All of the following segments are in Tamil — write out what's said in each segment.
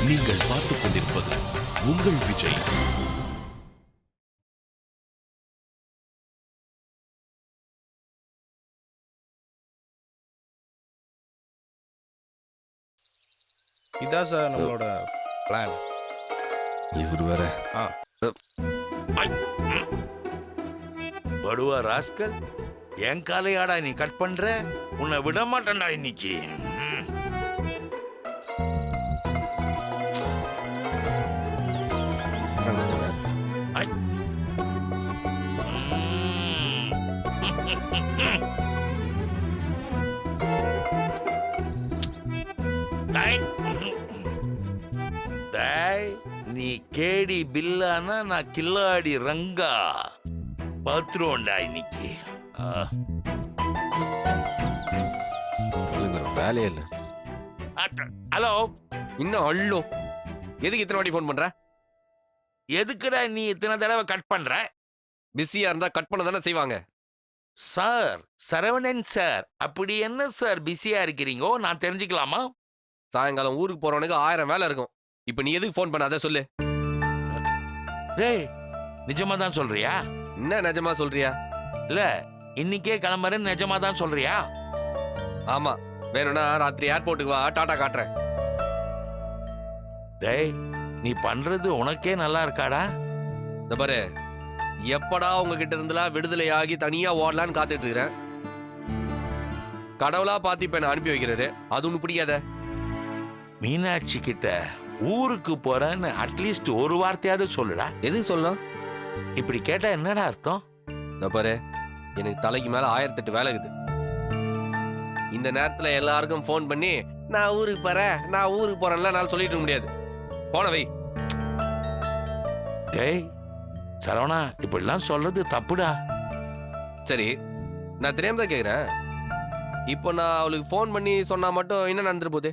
நீங்கள் பார்த்துக் கொண்டிருப்பது உங்கள் விஜய். இதான் சார் நம்மளோட பிளான். இவர் வேற. படுவா ராஸ்கல், என் காலையாடா நீ கட் பண்ற? உன்னை விட மாட்டேன்டா இன்னைக்கு. நீ கேடி பில்லானா நான் கில்லாடி ரங்கா. பாத்துருவோண்டா இன்னைக்கு. வேலையே இல்ல. ஹலோ. இன்னும் அள்ளோ எதுக்கு இத்தனை வாட்டி போன் பண்ற? எதுக்குடா நீ இத்தனை தடவை கட் பண்ற? பிஸியா இருந்தா கட் பண்ண தானே செய்வாங்க. சார், சரவணன் சார், அப்படி என்ன சார் பிஸியா இருக்கிறீங்கோ? நான் தெரிஞ்சுக்கலாமா? சாயங்காலம் ஊருக்கு போறவனுக்கு 1000 வேலை இருக்கும். இப்ப நீ எதுக்கு போன் பண்ண? அதை சொல்லு. டேய், நிஜமா தான் சொல்றியா? என்ன நிஜமா சொல்றியா? இல்ல, இன்னைக்கே கிளம்புறேன்னு நிஜமா தான் சொல்றியா? ஆமா, வேணும்னா ராத்திரி ஏர்போர்ட்டுக்கு வா, டாடா காட்டுறேன். டேய், நீ பண்றது உனக்கே நல்லா இருக்காடா? இந்த பாரு, எப்படா உங்ககிட்ட இருந்தெல்லாம் விடுதலை ஆகி தனியா ஓடலான்னு காத்துட்டு இருக்கிறேன். கடவுளா பார்த்து இப்ப நான் அனுப்பி வைக்கிறாரு. அது ஒண்ணு பிடிக்காத. மீனாட்சி கிட்ட ஊருக்கு போறேன்னு அட்லீஸ்ட் ஒரு வார்த்தையாவது சொல்லுடா. எதுக்கு சொல்லலாம்? இப்படி கேட்டா என்னடா அர்த்தம்? இந்த பாரு, எனக்கு தலைக்கு மேல 1008 வேலை இருக்குது. இந்த நேரத்துல எல்லாருக்கும் போன் பண்ணி நான் ஊருக்கு போறேன்லாம் நான் சொல்லிட்டு முடியாது. போன வை. டேய் சரவணா, இப்படிலாம் சொல்றது தப்புடா. சரி, நான் தெரியாம தான் கேக்குறேன். இப்போ நான் அவளுக்கு போன் பண்ணி சொன்னா மட்டும் என்ன நடந்துட்டு போகுது?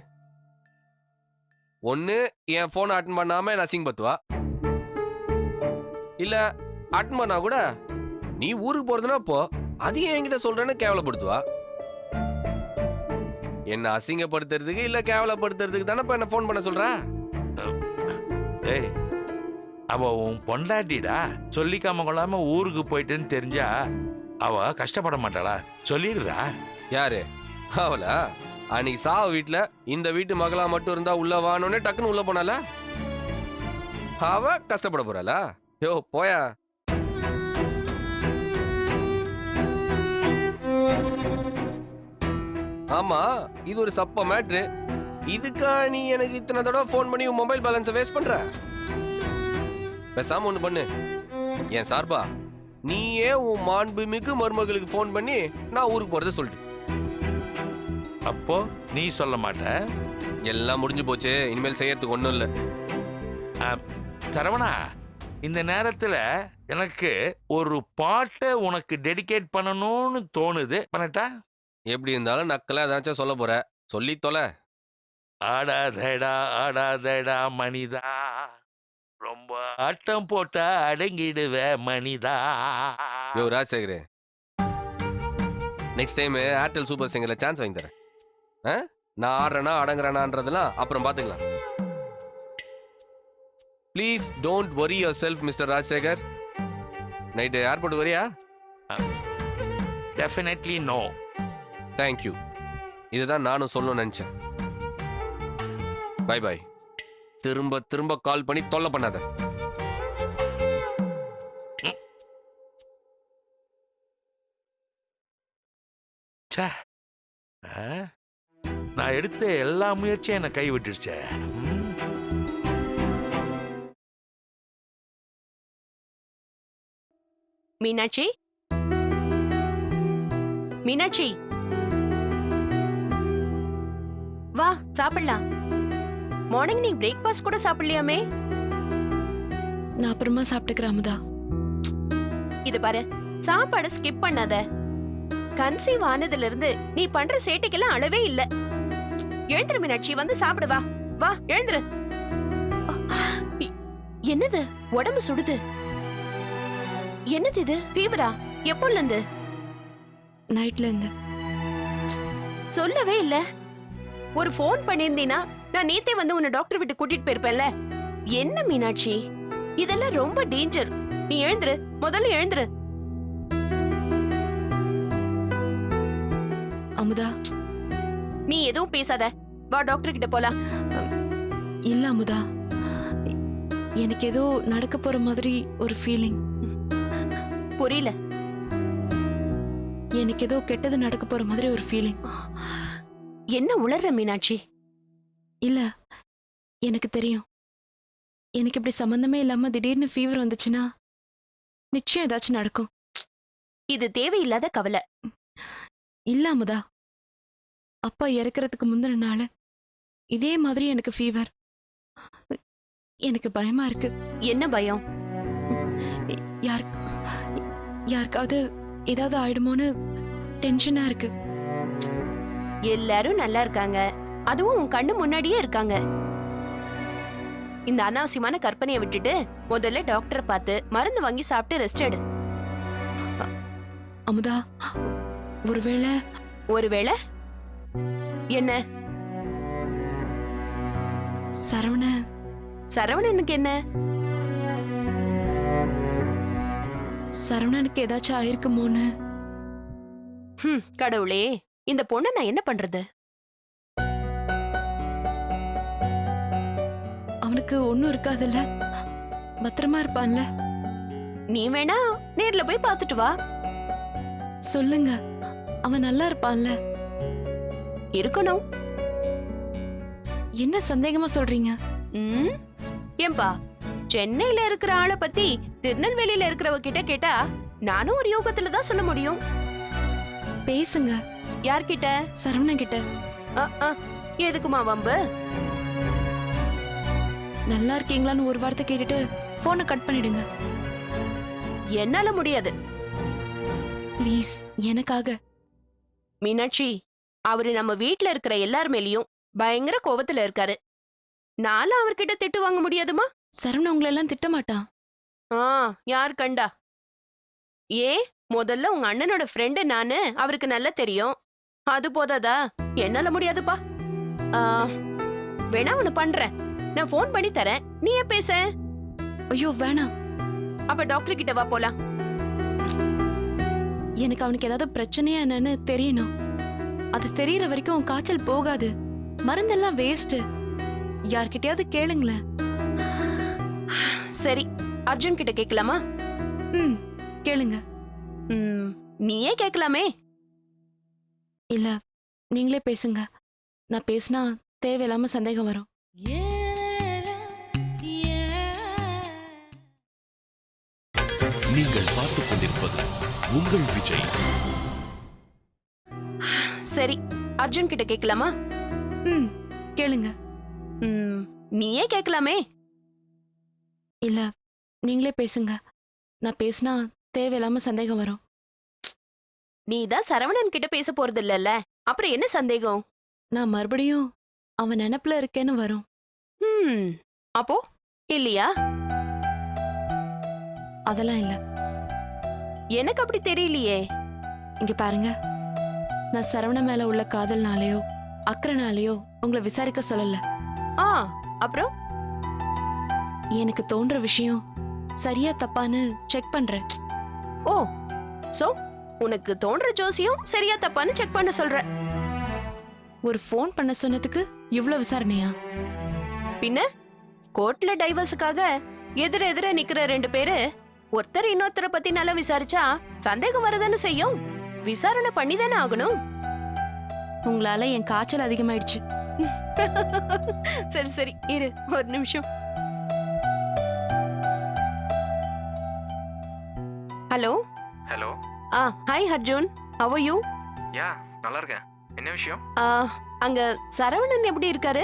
ஒண்ணு, என் போனை அட்டன் பண்ணாம நான் அசிங்கப்படுத்துவா. இல்ல அட்டன் பண்ணா கூட நீ ஊருக்கு போறதுன்னா போ, அதையும் என்கிட்ட சொல்றேன்னு கேவலப்படுத்துவா. என்ன அசிங்கப்படுத்துறதுக்கு இல்ல கேவலப்படுத்துறதுக்கு தானே இப்ப என்ன போன் பண்ண சொல்ற? டேய், அவ உன் பொண்டாட்டிடா. சொல்லிக்காம கொள்ளாம ஊருக்கு போயிட்டுன்னு தெரிஞ்சா அவ கஷ்டப்பட மாட்டாளா? சொல்லிடுறா. யாரு அவளா? அன்னைக்கு சாவ வீட்டுல இந்த வீட்டு மகளா மட்டும் இருந்தா உள்ள வானோன்னு டக்குன்னு உள்ள போனால அவ கஷ்டப்பட போறாளா? யோ போயா. ஆமா, இது ஒரு சப்ப மேட்ரு. இதுக்கா நீ எனக்கு இத்தனை தடவை போன் பண்ணி உன் மொபைல் பேலன்ஸை வேஸ்ட் பண்ற? பேசாம ஒண்ணு பண்ணு, என் சார்பா நீயே உன் மாண்புமிகு மருமகளுக்கு போன் பண்ணி நான் ஊருக்கு போறதை சொல்லிட்டு. அப்போ நீ சொல்ல மாட்ட? எல்லாம் முடிஞ்சு போச்சு, இனிமேல் செய்யறதுக்கு ஒண்ணும் இல்ல. சரவணா, இந்த நேரத்துல எனக்கு ஒரு பாட்டை உனக்கு டெடிகேட் பண்ணணும்னு தோணுது. பண்ணட்டா? எப்படி இருந்தாலும் நக்கலா ஏதாச்சும் சொல்ல போற, சொல்லி தொலை. ஆடாதடா ஆடாதடா மனிதா, ரொம்ப ஆட்டம் போட்டா அடங்கிடுவ மனிதா. யோ ராஜசேகரே, next time Airtel Super Singer chance வாங்கி தரேன். நான் ஆடுறேனா அடங்குறேனான்றதெல்லாம் அப்புறம் பாத்துக்கலாம். Please don't worry yourself mister Rajasekhar. Night airport வரியா? Definitely no. தேங்க்யூ. இதுதான் நானும் சொல்லணும்னு நினைச்சேன். Bye bye. திரும்ப திரும்ப கால் பண்ணி தொல்லை பண்ணாத. நான் எடுத்த எல்லா முயற்சியும் என்னை கை விட்டுடுச்சே. மீனாட்சி, மீனாட்சி வா சாப்பிடலாம். மார்னிங் நீ பிரேக்ஃபாஸ்ட் கூட சாப்பிடலையாமே? நான் அப்புறமா சாப்பிட்டுக்கிறேன் அமுதா. இது பாரு, சாப்பாடு ஸ்கிப் பண்ணாத. கன்சீவ் ஆனதுல இருந்து நீ பண்ற சேட்டைக்கெல்லாம் அளவே இல்ல. எழுந்துரு மீனாட்சி, வந்து சாப்பிடு. வா வா எழுந்துரு. என்னது உடம்பு சுடுது? என்னது இது? ஃபீவரா? எப்போல இருந்து? நைட்ல இருந்து. சொல்லவே இல்ல. ஒரு போன் பண்ணிருந்தீனா நான் நேத்தே வந்து உன்னை டாக்டர் விட்டு கூட்டிட்டு போயிருப்பேன்ல. என்ன மீனாட்சி, இதெல்லாம் ரொம்ப டேஞ்சர். நீ எழுந்துரு, முதல்ல எழுந்துரு. அமுதா, நீ எதுவும் பேசாத, வா டாக்டர் கிட்ட போலாம். இல்ல அமுதா, எனக்கு ஏதோ நடக்க போற மாதிரி ஒரு ஃபீலிங். புரியல. எனக்கு ஏதோ கெட்டது நடக்க போற மாதிரி ஒரு ஃபீலிங். என்ன உளர்ற மீனாட்சி? இல்ல, எனக்கு தெரியும். எனக்கு இப்படி சம்பந்தமே இல்லாம திடீர்னு ஃபீவர் வந்துச்சுன்னா நிச்சயம் ஏதாச்சும் நடக்கும். இது தேவையில்லாத கவலை. இல்ல அமுதா, அப்பா இறக்கறதுக்கு முந்தின நாள் இதே மாதிரி எனக்கு ஃபீவர். எனக்கு பயமா இருக்கு. என்ன பயம்? யாருக்காவது ஏதாவது ஆயிடுமோன்னு டென்ஷனா இருக்கு. எல்லாரும் நல்லா இருக்காங்க, அதுவும் உன் கண்ணு முன்னாடியே இருக்காங்க. இந்த அனாவசியமான கற்பனையை விட்டுட்டு முதல்ல டாக்டரை பார்த்து மருந்து வாங்கி சாப்பிட்டு ரெஸ்ட் எடு. அமுதா, ஒருவேளை என்ன? சரவணனுக்கு என்ன? சரவணனுக்கு ஏதாச்சும் ஆயிருக்குமோன்னு. கடவுளே, இந்த பொண்ணை நான் என்ன பண்றது? அவனுக்கு ஒண்ணும் இருக்காதுல்ல, பத்திரமா இருப்பான்ல. நீ வேணா நேர்ல போய் பார்த்துட்டு வா. சொல்லுங்க, அவன் நல்லா இருப்பான்ல. இருக்கணும். என்ன சந்தேகமா சொல்றீங்க? ஏன்பா, சென்னையில இருக்கிற ஆளை பத்தி திருநெல்வேலியில இருக்கிறவ கிட்ட கேட்டா நானும் ஒரு யோகத்துல தான் சொல்ல முடியும். பேசுங்க. யார்கிட்ட? சரவணன் கிட்ட. எதுக்குமா வம்பு? நல்லா இருக்கீங்களான்னு ஒரு வார்த்தை கேட்டுட்டு போனை கட் பண்ணிடுங்க. என்னால முடியாது. ப்ளீஸ், எனக்காக. மீனாட்சி, அவரு நம்ம வீட்ல இருக்கிற எல்லார் மேலயும் பயங்கர கோபத்துல இருக்காரு. நானும் அவர்கிட்ட திட்டு வாங்க முடியாதுமா? சரவணன் உங்களை எல்லாம் திட்ட மாட்டான். யார் கண்டா? முதல்ல உங்க அண்ணனோட ஃப்ரெண்டு நானு, அவருக்கு நல்லா தெரியும். அது போதாதா? என்னால முடியாதுப்பா. வேணா ஒண்ணு பண்றேன், நான் போன் பண்ணி தரேன், நீயே பேச. ஐயோ வேணாம். அப்ப டாக்டர் கிட்ட வா, போலாம். எனக்கு அவனுக்கு ஏதாவது பிரச்சனையா என்னன்னு தெரியணும். அது தெரியற வரைக்கும் காய்ச்சல் போகாது. மருந்தெல்லாம் வேஸ்ட். யார்கிட்டயாவது கேளுங்களேன். சரி, அர்ஜுன் கிட்ட கேட்கலாமா? கேளுங்க. நீயே கேட்கலாமே. இல்ல, நீங்களே பேசுங்க. நான் பேசினா தேவையில்லாம சந்தேகம் வரும். நீங்கள் பார்த்துக் கொண்டிருப்பது உங்கள் விஜய். சரி, அர்ஜுன் கிட்ட கேட்கலாமா? கேளுங்க. நீயே கேட்கலாமே. இல்ல, நீங்களே பேசுங்க. நான் பேசினா தேவையில்லாம சந்தேகம் வரும். நீதான் சரவணன் கிட்ட பேச போறது இல்லல்ல, அப்புறம் என்ன சந்தேகம்? நான் மறுபடியும் அவன் நினைப்புல இருக்கேன்னு வரும். அப்போ இல்லையா? அதெல்லாம் இல்ல. எனக்கு அப்படி தெரியலையே. இங்க பாருங்க, நான் சரவண மேல உள்ள காதல்னாலேயோ அக்கறைனாலேயோ உங்களை விசாரிக்க சொல்லல. அப்புறம் எனக்கு தோன்ற விஷயம் சரியா தப்பான்னு செக் பண்றேன். சோ உனக்கு தோன்ற ஜோசியம் சரியா தப்பான்னு செக் பண்ண சொல்ற? ஒரு ஃபோன் பண்ண சொன்னதுக்கு இவ்ளோ விசாரணையா? பின்ன கோர்ட்ல டைவர்ஸுக்காக எதிர நிக்கிற 2 பேரு ஒருத்தர் இன்னொருத்தரை பத்தி நல்லா விசாரிச்சா சந்தேகம் வரதானே செய்யும். விசாரணை பண்ணிதானே ஆகணும். உங்களால என் காய்ச்சல் அதிகமாயிடுச்சு. சரி இரு ஒரு நிமிஷம். Hello. Hi Arjun, how are you? நல்லா இருக்கேன். என்ன விஷயம்? அங்க சரவணன் எப்படி இருக்காரு?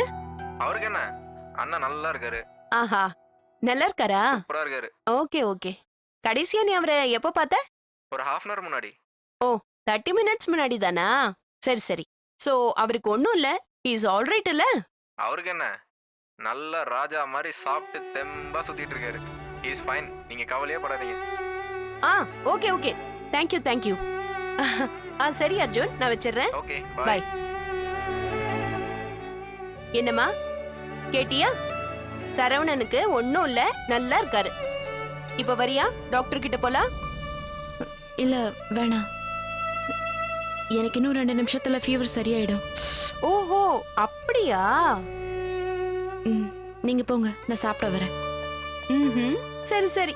அவருக்கு என்ன, அண்ணா நல்லா இருக்காரு. ஆஹா, நல்லா இருக்காரா? சூப்பரா இருக்காரு. ஓகே. கடைசியா நீ அவரை எப்ப பார்த்த? ஒரு half an hour முன்னாடி. 30 minutes முன்னாடி தானா? சரி. சோ அவருக்கு ஒண்ணும் இல்ல, he is all right இல்ல? அவருக்கு என்ன, நல்ல ராஜா மாதிரி சாப்பிட்டு தெம்பா சுத்திட்டு இருக்காரு. he is fine. நீங்க கவலையே படாதீங்க. ஓகே. thank you. சரி அர்ஜுன், நான் வச்சிடுறேன். Okay, bye. என்னம்மா, கேட்டியா? சரவணனுக்கு ஒண்ணும் இல்ல, நல்லா இருக்காரு. இப்ப வரியா? டாக்டர் கிட்ட போலாம். இல்ல வேணாம், எனக்கு இன்னும் 2 நிமிஷத்துல ஃபீவர் சரியாயிடும். ஓஹோ, அப்படியா? ம், நீங்க போங்க, நான் சாப்பிட வரேன். ம்ஹும். சரி சரி.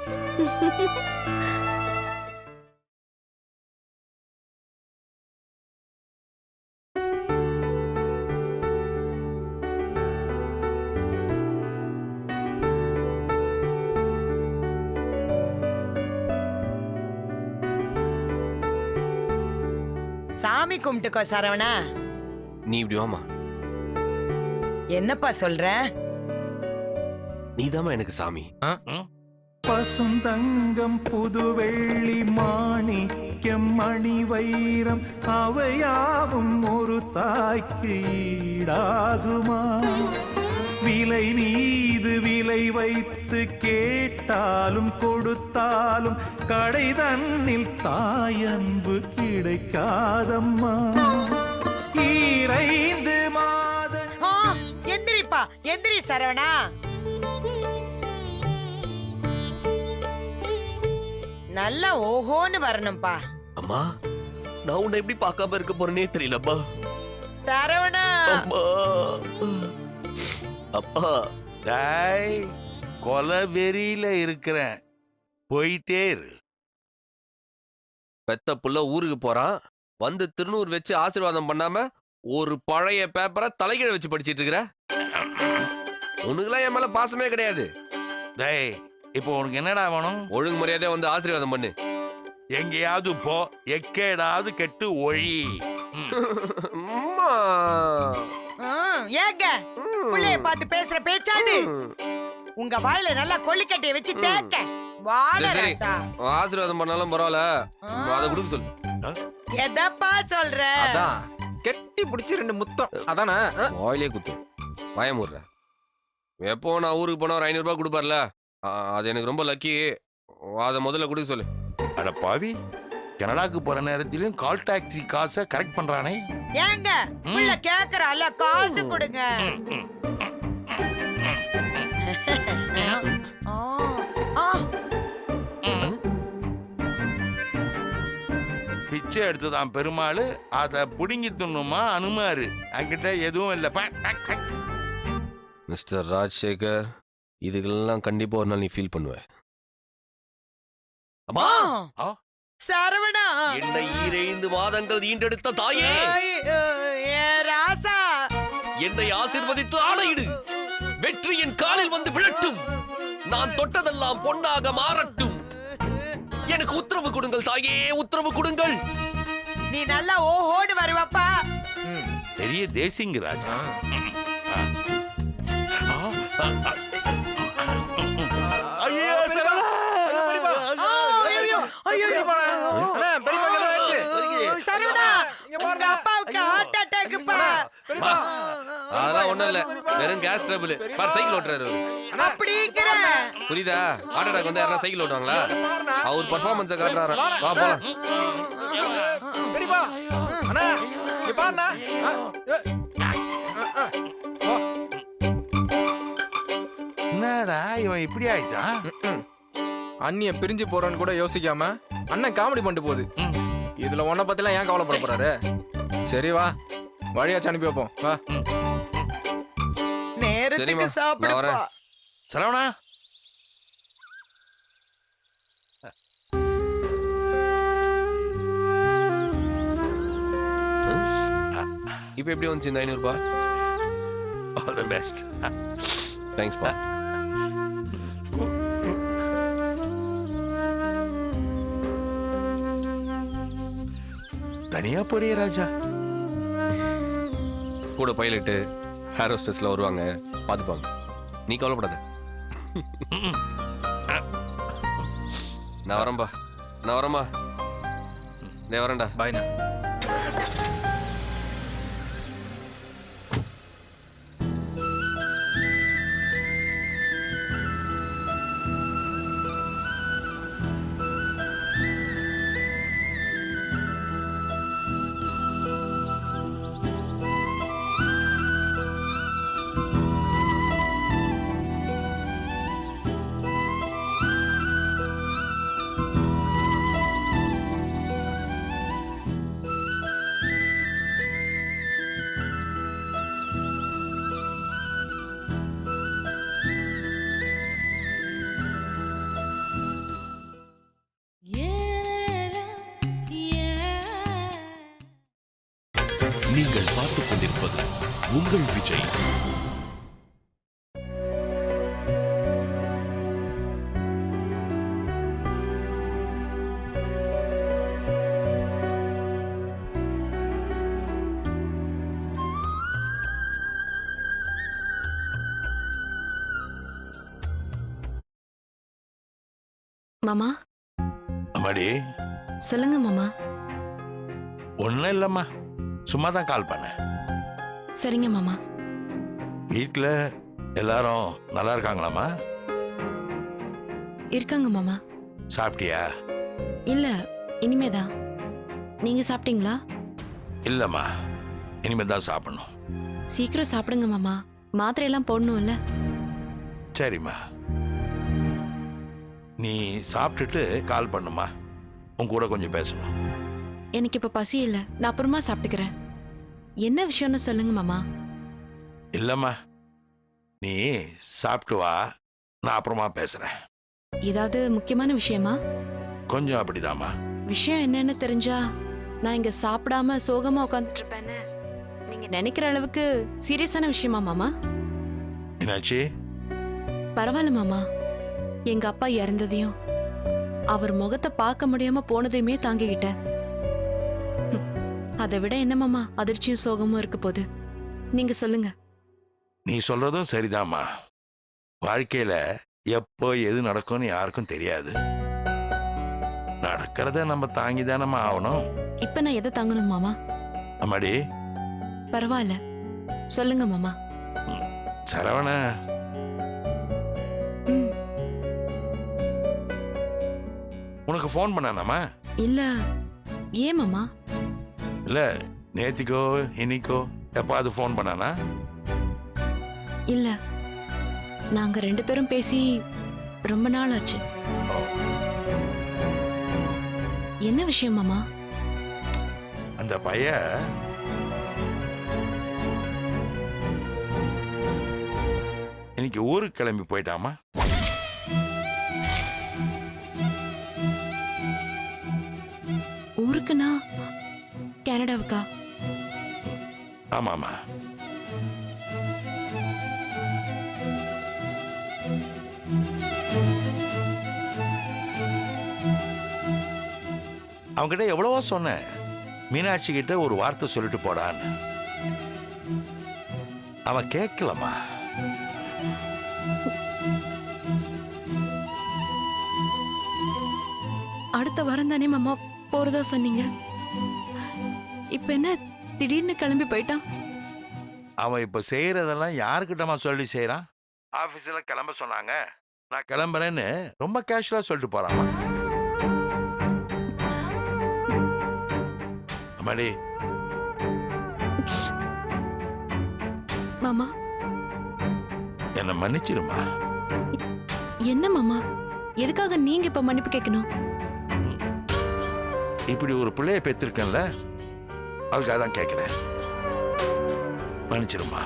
சாமி கும்பிட்டுக்கோ சரவணா. நீ இப்படி வாமா. என்னப்பா சொல்ற? நீதாம்மா எனக்கு சாமி. பசுந்தங்கம் புதுவெள்ளி மாணிக்கம் மணி வைரம் அவையாவும் ஒரு தாய்க்கு ஈடாகுமா? விலை மீது விலை வைத்து கேட்டாலும் கொடுத்தாலும் கடை தன்னில் தாயன்பு கிடைக்காதம்மா. ஈரைந்து மாத எந்திரிப்பா, எந்திரி சரவணா. நல்லா ஓஹோன்னு வரணும்பா. அம்மா, நான் உன்னை எப்படி பார்க்காம இருக்க போறேனே தெரியலப்பா. சரவணா. அம்மா, அப்பா. டாய், கொலை வெறியில இருக்கிறேன், போயிட்டே இரு. பெத்த புள்ள ஊருக்கு போறான், வந்து திருநூறு வச்சு ஆசீர்வாதம் பண்ணாம ஒரு பழைய பேப்பரை தலைகீழ வச்சு படிச்சிட்டு இருக்கிற. உனக்குலாம் என் மேல பாசமே கிடையாது. டேய், இப்போ உனக்கு என்னடா வேணும்? ஒழுங்கு மரியாதையா வந்து ஆசீர்வாதம் பண்ணு. எங்கேயாவது போ, எக்கேடாவது கெட்டு ஒழி. அம்மா. ஏங்க புள்ளைய பார்த்து பேசுற பேச்சாது? உங்க வாயில நல்லா கொள்ளிக்கட்டைய வச்சு தேக்க. வாட சரி, சரி. ராசா. ஆசீர்வாதம் பண்ணாலும் பரவாயில்ல, அதை கொடுக்க சொல்லு. எதப்பா சொல்ற? அதான் கெட்டி பிடிச்சி 2 முத்தம். அதானே? வாயிலே குத்தும், பயமுடுற. எப்போ நான் ஊருக்கு போனா ஒரு 500 ரூபாய் கொடுப்பார்ல, அது எனக்கு ரொம்ப லக்கி. அதை முதல்ல கொடுக்க சொல்லு. அட பாவி, கனடாக்கு போற நேரத்திலும் கால் டாக்ஸி காசை கரெக்ட் பண்றானே. ஏங்க புள்ள கேக்குறால, காசு கொடுங்க. பிச்சை எடுத்துதான் பெருமாள், அதை புடுங்கி துண்ணுமா அனுமாரு. அங்கிட்ட எதுவும் இல்லை. மிஸ்டர் ராஜசேகர், இதுக்கெல்லாம் கண்டிப்பா ஒரு நாள் நீ ஃபீல் பண்ணுவ. அம்மா, சரவணா. என்னை 2 மாதங்கள் ஈண்டெடுத்த தாயே, ஏ ராசா, என்னை ஆசீர்வதித்து ஆணையிடு. வெற்றியின் காலில் வந்து விழட்டும். நான் தொட்டதெல்லாம் பொன்னாக மாறட்டும். எனக்கு உத்தரவு கொடுங்கள் தாயே, உத்தரவு கொடுங்கள். நீ நல்லா ஓஹோடு வருவப்பா. பெரிய தேசிங்க ராஜா. ஐயோ சரவணா. சரவணா, உங்க அப்பாவுக்கு ஹார்ட் அட்டாக்ப்பா. அதெல்லாம் ஒண்ணும் இல்ல, வெறும் கேஸ் ட்ரபிள். பார், சைக்கிள் ஓட்டுறாரு அவரு. அப்படிங்கிற புரியுதா? ஹார்ட் அட்டாக் வந்து யாரா சைக்கிள் ஓட்டுவாங்களா? அவர் பெர்ஃபார்மன்ஸை காட்டுறாரு. வா போலாம். பெரியப்பா, அண்ணா இங்க பாருண்ணா. என்னடா இவன் இப்படி ஆயிட்டான்? அண்ணிய பிரிஞ்சு போறோன்னு கூட யோசிக்காம அண்ணன் காமெடி பண்ணிட்டு போகுது. இதுல உன்னை பத்திலாம் ஏன் கவலைப்பட போறாரு? சரி வா, வழியாச்சு அனுப்பி வைப்போம். வா. நேரத்துக்கு நான் சாப்பிடுப்பா. வரேன். சரவணா, இப்ப எப்படி வந்துச்சு இந்த 500 ரூபாய்? All the best. தேங்க்ஸ் பா. தனியா போறிய ராஜா? கூட பைலட்டு, ஹேர் ஹோஸ்டஸ்ல வருவாங்க, பாத்துப்பாங்க. நீ கவலைப்படாத. நான் வரேன்பா, நான் வரேன்பா. நான் வரேன்டா. பாய்ண்ணா. உங்கள் விஜய். மாமா அம்மாடி சொல்லுங்க மாமா. ஒன்றும் இல்லைம்மா, சும்மா தான் கால் பண்ணேன். சரிங்க மாமா. வீட்டில் எல்லாரும் நல்லா இருக்காங்களாம்மா? இருக்காங்க மாமா. சாப்பிட்டியா? இல்ல இனிமேதான். நீங்க சாப்பிட்டீங்களா? இல்லைம்மா, இனிமேல் தான் சாப்பிடணும். சீக்கிரம் சாப்பிடுங்க மாமா, மாத்திரை எல்லாம் போடணும்ல. சரிம்மா, நீ சாப்பிட்டுட்டு கால் பண்ணுமா, உன் கூட கொஞ்சம் பேசணும். எனக்கு இப்ப பசி இல்ல, நான் அப்புறமா சாப்பிட்டுக்கிறேன். என்ன விஷயம்னு சொல்லுங்க மாமா. இல்லைம்மா, நீ சாப்பிட்டு வா, நான் அப்புறமா பேசுறேன். ஏதாவது முக்கியமான விஷயமா? கொஞ்சம் அப்படிதாம்மா. விஷயம் என்னன்னு தெரிஞ்சா நான் இங்க சாப்பிடாம சோகமா உட்காந்துட்டு இருப்பேன்னு நீங்க நினைக்கிற அளவுக்கு சீரியஸான விஷயமா மாமா? என்னாச்சு? பரவாயில்ல மாமா, எங்க அப்பா இறந்ததையும் அவர் முகத்தை பார்க்க முடியாம போனதையுமே தாங்கிக்கிட்டேன். அதை விட என்ன மாமா அதிர்ச்சியும் சோகமும் இருக்க போது? நீங்க சொல்லுங்க. நீ சொல்றதும் சரிதாம்மா. வாழ்க்கையில எப்போ எது நடக்கும்னு யாருக்கும் தெரியாது. நடக்கிறத நம்ம தாங்கி தானம்மா ஆகணும். இப்ப நான் எதை தாங்கணும் மாமா? அம்மாடி, பரவாயில்ல சொல்லுங்க மாமா. சரவண ம், உனக்கு ஃபோன் பண்ணானாமா? இல்ல. ஏன் மாமா? இல்ல, நேத்திக்கோ இன்னைக்கோ எப்பாவது ஃபோன் பண்ணானா? இல்ல, நாங்க 2 பேரும் பேசி ரொம்ப நாள் ஆச்சு. என்ன விஷயம் மாமா? அந்த பையன் இன்னைக்கு ஊருக்கு கிளம்பி போயிட்டாமா. ஊருக்குன்னா கனடாவுக்கா? ஆமாமா. அவன்கிட்ட எவ்வளவோ சொன்னேன், மீனாட்சி கிட்ட ஒரு வார்த்தை சொல்லிட்டு போடான்னு. அவன் கேட்கலமா. அடுத்த வாரம் தானே மாமா போறதா சொன்னீங்க. இப்ப என்ன திடீர்னு கிளம்பி போயிட்டான்? அவன் இப்ப செய்யறதெல்லாம் யாருக்கிட்டமா சொல்லி செய்யறான்? ஆபீஸ்ல கிளம்ப சொன்னாங்க, நான் கிளம்புறேன்னு ரொம்ப கேஷுவலா சொல்லிட்டு போறாமா. அம்மாடி, மாமா என்ன மன்னிச்சிருமா. என்ன மாமா, எதுக்காக நீங்க இப்ப மன்னிப்பு கேட்கணும்? இப்படி ஒரு பிள்ளைய பெற்றிருக்கேன்ல, அதுக்காக தான் கேட்கிறேன். மன்னிச்சிருமா.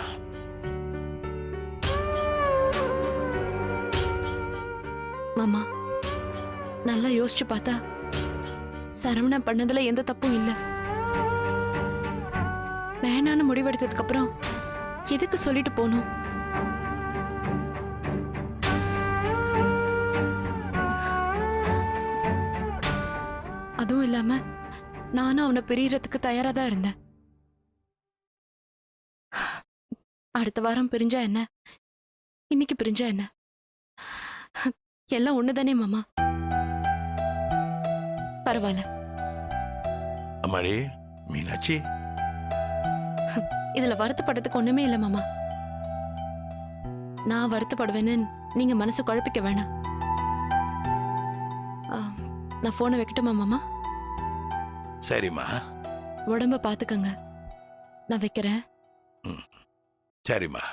மாமா நல்லா யோசிச்சு பார்த்தா சரவணன் பண்ணதுல எந்த தப்பும் இல்ல. வேணான்னு முடிவெடுத்ததுக்கு அப்புறம் எதுக்கு சொல்லிட்டு போனோம்? அதுவும் இல்லாம நானும் அவனை பிரியறதுக்கு தயாரா தான் இருந்தேன். அடுத்த வாரம் பிரிஞ்சா என்ன, இன்னைக்கு பிரிஞ்சா என்ன, எல்லாம் ஒண்ணுதானே மாமா. பரவாயில்ல. அம்மாடி, மீனாட்சி, இதுல வருத்தப்படுறதுக்கு ஒண்ணுமே இல்ல மாமா. நான் வருத்தப்படுவேன்னு நீங்க மனசு குழப்பிக்க வேணாம். நான் போனை வைக்கட்டுமா மாமா? சரிம்மா. உடம்ப பாத்துக்கங்க, நான் வைக்கிறேன். சரிம்மா.